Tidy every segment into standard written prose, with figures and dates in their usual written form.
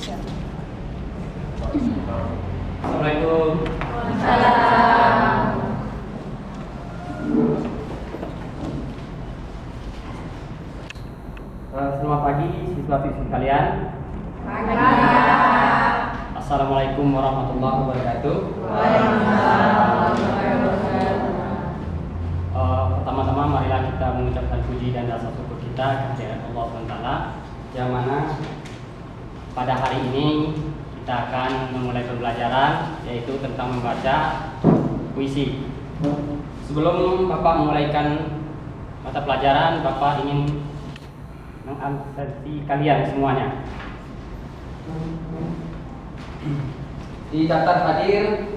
Assalamualaikum. Selamat pagi siswa-siswi kalian. Assalamualaikum warahmatullahi wabarakatuh. Pertama-tama marilah kita mengucapkan puji dan rasa syukur kita kepada Allah SWT, yang mana pada hari ini kita akan memulai pembelajaran, yaitu tentang membaca puisi. Sebelum Bapak memulaikan mata pelajaran, Bapak ingin mengantarkan kalian semuanya. Di daftar hadir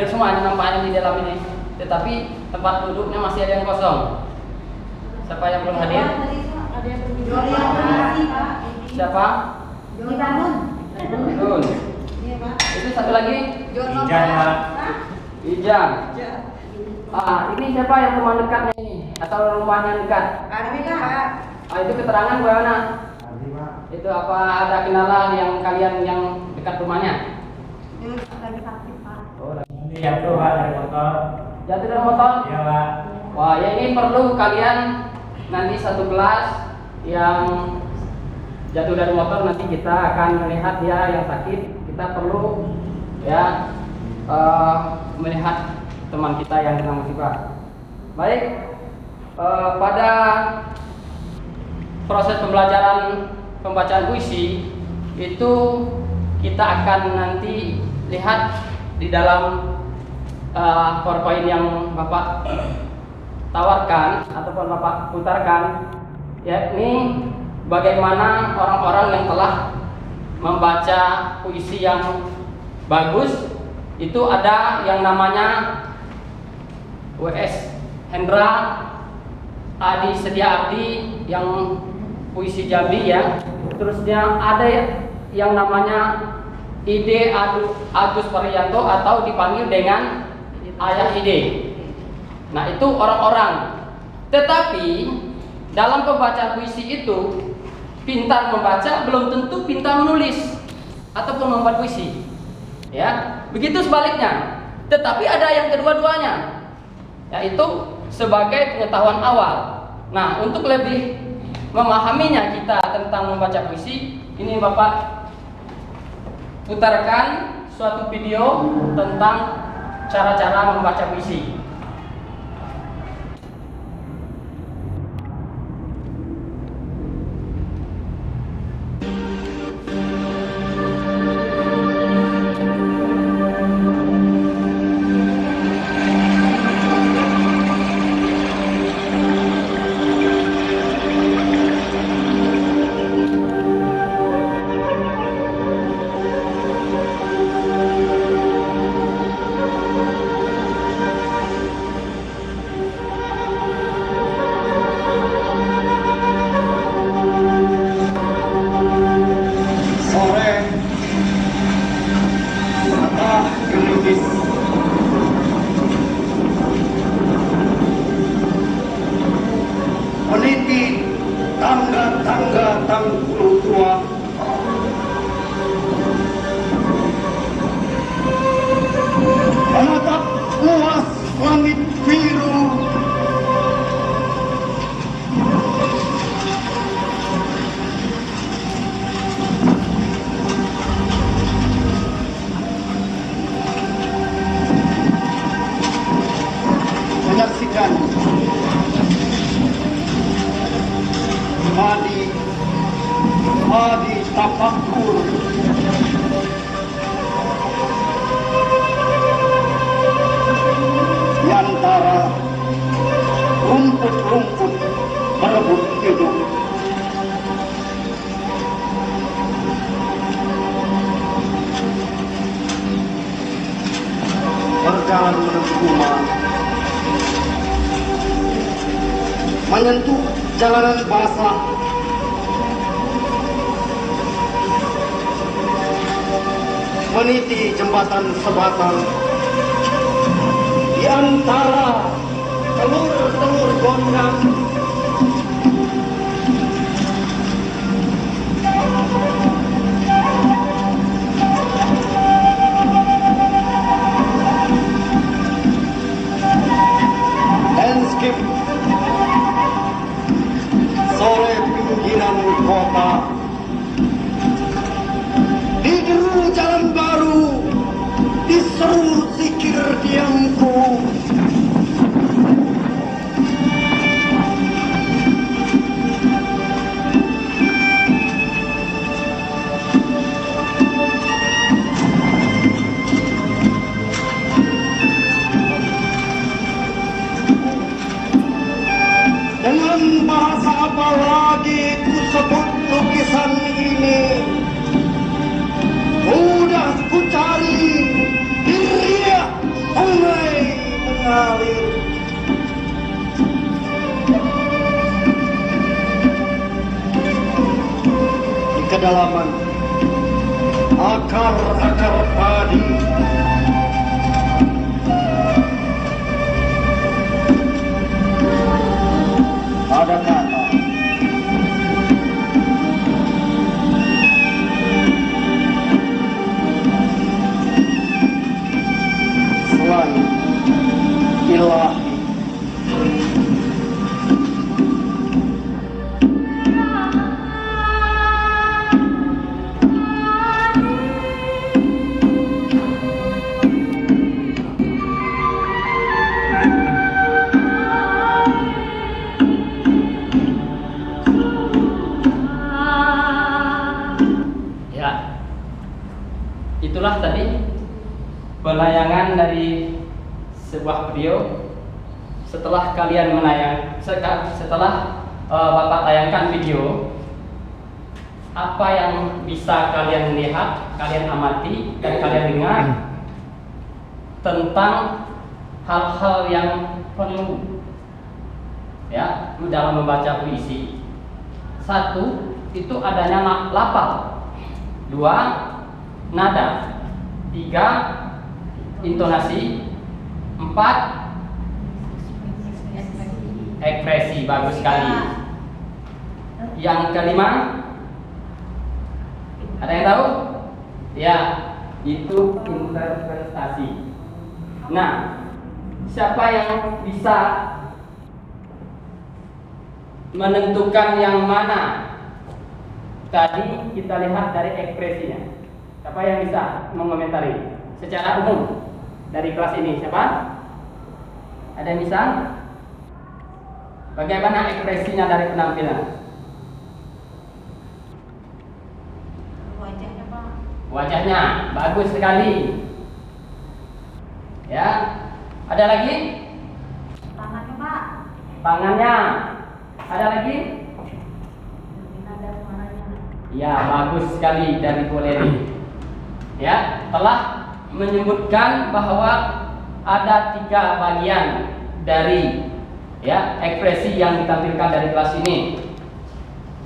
semua nampaknya di dalam ini, tetapi tempat duduknya masih ada yang kosong. Siapa yang belum hadir? Ada yang berbicara. Siapa? Jun. Itu satu lagi? Ijang. Ini siapa yang teman dekatnya ini? Atau rumahnya dekat? Itu keterangan bagaimana? Itu apa ada kenalan yang kalian yang dekat rumahnya? Jatuh Pak dari motor. Jatuh dari motor? Iya Pak. Wah, ya ini perlu kalian nanti satu kelas yang jatuh dari motor, nanti kita akan melihat dia yang sakit. Kita perlu ya melihat teman kita yang kena musibah. Baik, pada proses pembacaan puisi itu kita akan nanti lihat di dalam PowerPoint yang Bapak tawarkan ataupun Bapak putarkan, yakni bagaimana orang-orang yang telah membaca puisi yang bagus. Itu ada yang namanya W.S. Hendra, Adi Setiaardi yang puisi Jambi ya. Terus dia ada yang namanya Ide Agus Parianto atau dipanggil dengan Ayah Ide. Nah, itu orang-orang. Tetapi dalam pembacaan puisi itu, pintar membaca belum tentu pintar menulis ataupun membuat puisi. Ya, begitu sebaliknya. Tetapi ada yang kedua-duanya, yaitu sebagai pengetahuan awal. Nah, untuk lebih memahaminya kita tentang membaca puisi, ini Bapak putarkan suatu video tentang cara-cara membaca puisi. Meniti tangga-tangga Tangguh Tua, menatap luas langit biru, menyaksikan Adi tafakur di antara rumput-rumput berebut hidup. Berjalan menuju rumah, menyentuh jalanan basah, meniti jembatan sebatang di antara telur-telur gondang kota, di deru jalan baru, diseru zikir diamku. Dengan bahasa apa lagi ku sebut lukisan ini? Udah ku cari di riak sungai mengalir. Di kedalaman akar-akar padi, ada kata selain ilahi. Itulah tadi penayangan dari sebuah video. Setelah kalian setelah Bapak tayangkan video, apa yang bisa kalian lihat, kalian amati, dan kalian dengar tentang hal-hal yang perlu ya dalam membaca puisi. Satu, itu adanya lafal. Dua, nada. Tiga, intonasi. Empat, ekspresi. Bagus sekali. Yang kelima, ada yang tahu? Ya, itu interpretasi. Nah, siapa yang bisa menentukan yang mana? Tadi kita lihat dari ekspresinya. Siapa yang bisa mengomentari secara umum dari kelas ini? Siapa? Ada yang bisa? Bagaimana ekspresinya dari penampilan? Wajahnya, Pak. Wajahnya bagus sekali. Ya. Ada lagi? Tangannya, Pak. Tangannya. Ada lagi? Nada suaranya. Ya, bagus sekali dari Boleri. Ya, telah menyebutkan bahwa ada 3 bagian dari ya ekspresi yang ditampilkan dari kelas ini.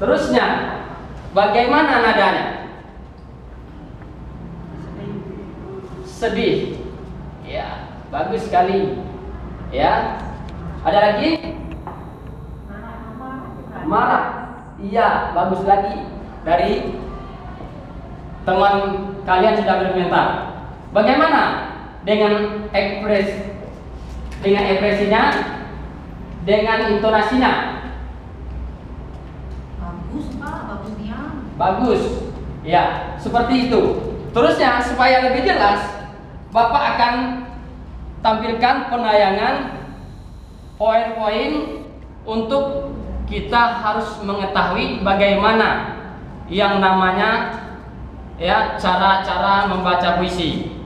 Terusnya, bagaimana nadanya? Sedih. Ya, bagus sekali. Ya. Ada lagi? Marah. Iya, bagus lagi. Dari teman kalian sudah berkomentar. Bagaimana dengan ekspresinya, dengan intonasinya? Bagus, Pak. Bagus dia. Bagus. Ya, seperti itu. Terusnya supaya lebih jelas, Bapak akan tampilkan penayangan poin-poin untuk kita harus mengetahui bagaimana yang namanya ya cara-cara membaca puisi.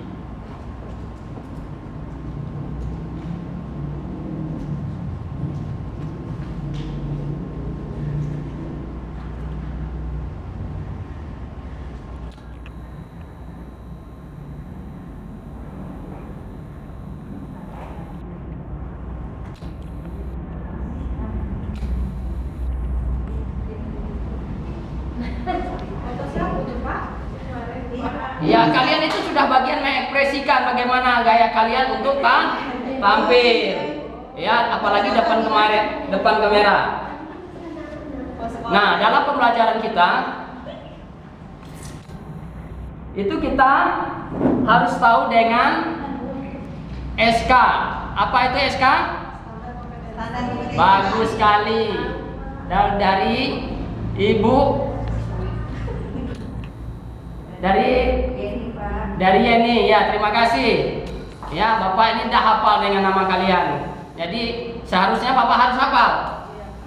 Ya, kalian itu sudah bagian mengekspresikan bagaimana gaya kalian untuk tampil. Ya, apalagi depan kamera. Nah, dalam pembelajaran kita itu kita harus tahu dengan SK. Apa itu SK? Bagus sekali. Dan dari Ibu dari Ini Pak. Yeni, ya terima kasih. Ya Bapak ini dah hafal dengan nama kalian. Jadi seharusnya Bapak harus hafal.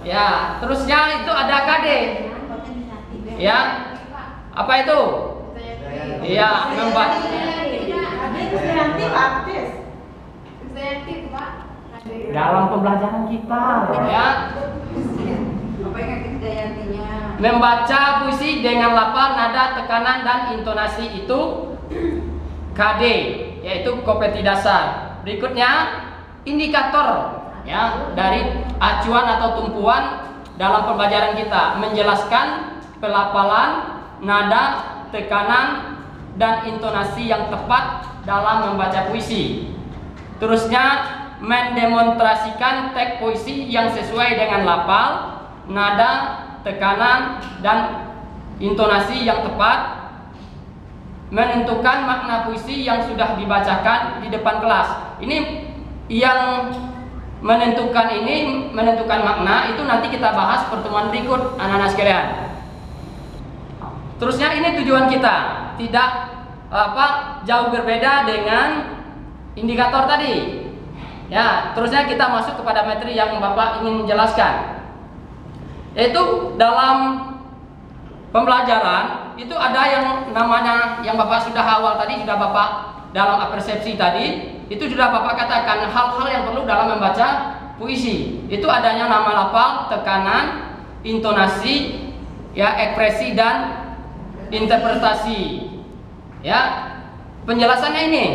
Ya, terusnya itu ada KD. Ya, apa itu? Iya, membaca. Dalam pembelajaran kita, ya. Membaca puisi dengan lafal, nada, tekanan, dan intonasi itu KD, yaitu kompetensi dasar. Berikutnya indikator, ya, dari acuan atau tumpuan dalam pembelajaran kita, menjelaskan pelafalan, nada, tekanan, dan intonasi yang tepat dalam membaca puisi. Terusnya mendemonstrasikan teks puisi yang sesuai dengan lafal, nada, tekanan, dan intonasi yang tepat. Menentukan makna puisi yang sudah dibacakan di depan kelas. Ini yang menentukan makna itu nanti kita bahas pertemuan berikut, anak-anak sekalian. Terusnya ini tujuan kita, tidak jauh berbeda dengan indikator tadi. Ya, terusnya kita masuk kepada materi yang Bapak ingin jelaskan. Yaitu dalam pembelajaran itu ada yang namanya, yang Bapak sudah awal tadi, sudah Bapak dalam persepsi tadi, itu sudah Bapak katakan hal-hal yang perlu dalam membaca puisi. Itu adanya nama lafal, tekanan, intonasi, ya, ekspresi, dan interpretasi. Ya, penjelasannya ini,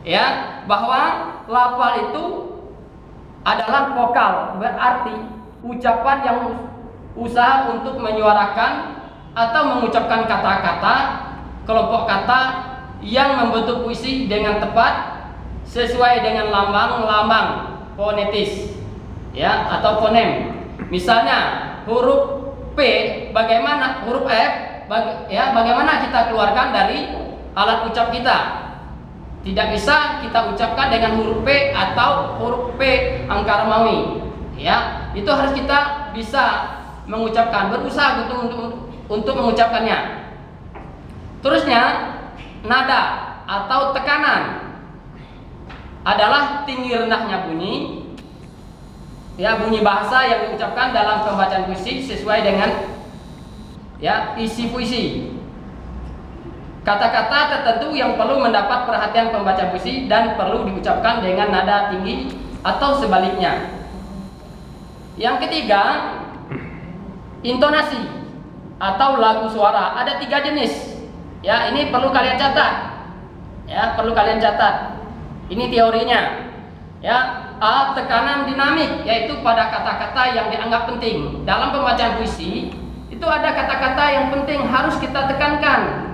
ya, bahwa lafal itu adalah vokal, berarti ucapan yang usaha untuk menyuarakan atau mengucapkan kata-kata, kelompok kata yang membentuk puisi dengan tepat sesuai dengan lambang-lambang fonetis, ya, atau fonem. Misalnya huruf P, bagaimana huruf F, bagaimana kita keluarkan dari alat ucap kita. Tidak bisa kita ucapkan dengan huruf P atau huruf P angka Romawi. Ya, itu harus kita bisa mengucapkan, berusaha untuk mengucapkannya. Terusnya nada atau tekanan adalah tinggi rendahnya bunyi, ya, bunyi bahasa yang diucapkan dalam pembacaan puisi sesuai dengan, ya, isi puisi. Kata-kata tertentu yang perlu mendapat perhatian pembaca puisi dan perlu diucapkan dengan nada tinggi atau sebaliknya. Yang ketiga, intonasi atau lagu suara. Ada 3 jenis. Ya, ini perlu kalian catat. Ya, perlu kalian catat. Ini teorinya. Ya, A, tekanan dinamik, yaitu pada kata-kata yang dianggap penting. Dalam pembacaan puisi, itu ada kata-kata yang penting harus kita tekankan.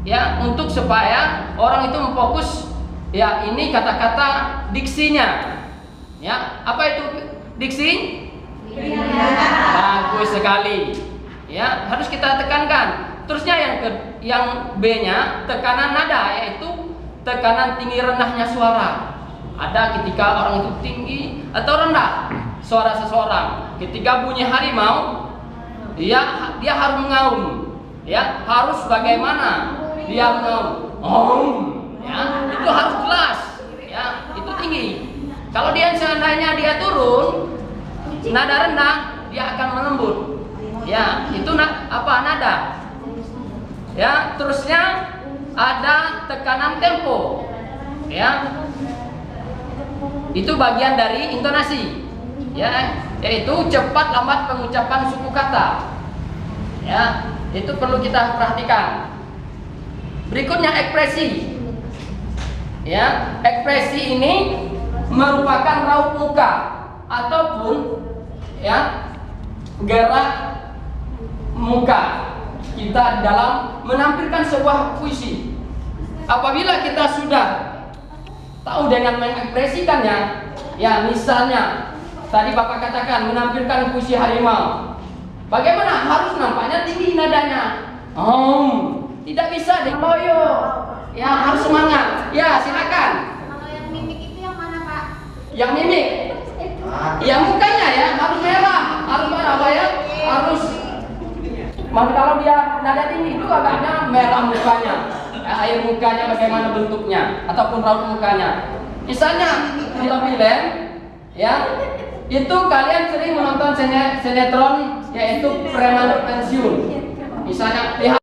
Ya, untuk supaya orang itu memfokus, ya, ini kata-kata diksinya. Ya, apa itu diksi? Bagus sekali. Ya, harus kita tekankan. Terusnya yang B-nya tekanan nada, yaitu tekanan tinggi rendahnya suara. Ada ketika orang itu tinggi atau rendah suara seseorang. Ketika bunyi harimau, dia harus mengaum. Ya, harus bagaimana dia mengaum. Ya, itu harus jelas. Ya, itu tinggi. Kalau dia seandainya dia turun, nada rendah, dia akan melembut. Ya, itu nada. Ya, terusnya ada tekanan tempo. Ya, itu bagian dari intonasi. Ya, yaitu cepat lambat pengucapan suku kata. Ya, itu perlu kita perhatikan. Berikutnya ekspresi. Ya, ekspresi ini merupakan raut muka ataupun, ya, gerak muka kita dalam menampilkan sebuah puisi. Apabila kita sudah tahu dengan mengekspresikannya, ya, misalnya tadi Bapak katakan menampilkan puisi harimau, bagaimana harus nampaknya tinggi nadanya. Tidak bisa deh, loyo. Ya, harus semangat. Ya, silakan. Kalau yang mimik itu yang mana, Pak? Yang mimik, ya, mukanya ya harus merah, harus apa ya? Harus Maka kalau dia nada tinggi itu agaknya merah mukanya, air mukanya bagaimana bentuknya, ataupun raut mukanya. Misalnya film-film, ya, itu kalian sering menonton sinetron yaitu preman pensiun. Misalnya lihat